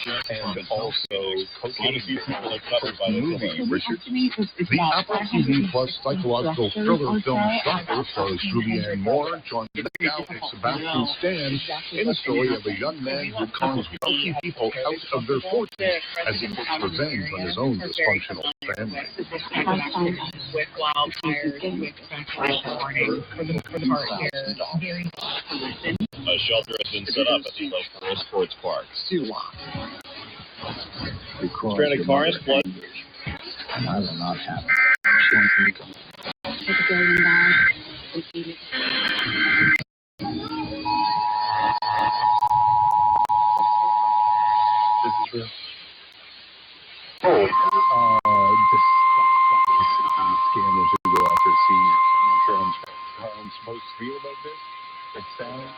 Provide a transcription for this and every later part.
and also cocaine movie, Richard. The Apple TV Plus psychological thriller film Stalker stars Julianne Moore, John Lithgow, and Sebastian Stan in the story of a young man who cons wealthy people out of their fortunes as he takes revenge on his own dysfunctional family. With wildfires, with warning for the part here. A shelter has been set up at the local sports park. Stranded cars, flood. I will not have it. Take $1 billion and feed it. This is real. Scammers who go after seniors. I'm sure I'm supposed to feel about this. It sounds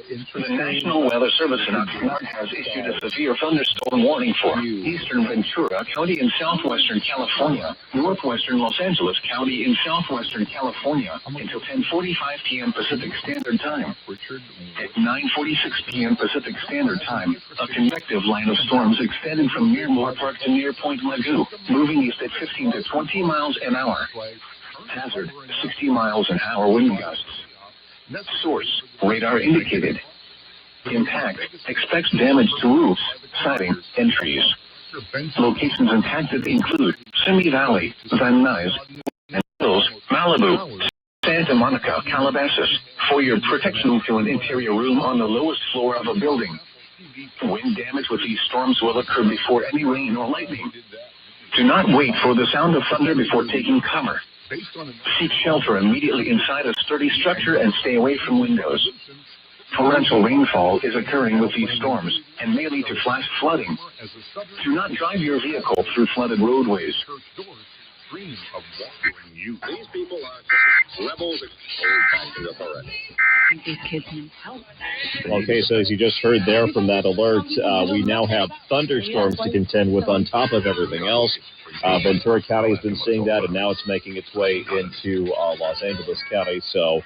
interesting. The National Weather Service in Oxnard has issued a severe thunderstorm warning for eastern Ventura County in southwestern California, northwestern Los Angeles County in southwestern California until 10:45 p.m. Pacific Standard Time. At 9:46 p.m. Pacific Standard Time, a convective line of storms extended from near Moore Park to near Point Mugu, moving east at 15 to 20 miles an hour. Hazard, 60 miles an hour wind gusts. Source, radar indicated. Impact, expects damage to roofs, siding, and trees. Locations impacted include Simi Valley, Van Nuys, and Hills, Malibu, Santa Monica, Calabasas. For your protection to an interior room on the lowest floor of a building. Wind damage with these storms will occur before any rain or lightning. Do not wait for the sound of thunder before taking cover. Seek shelter immediately inside a sturdy structure and stay away from windows. Torrential rainfall is occurring with these storms and may lead to flash flooding. Do not drive your vehicle through flooded roadways. These people are rebels of authority. These kids need help. Okay, so as you just heard there from that alert, we now have thunderstorms to contend with on top of everything else. Ventura County has been seeing that, and now it's making its way into Los Angeles County. So,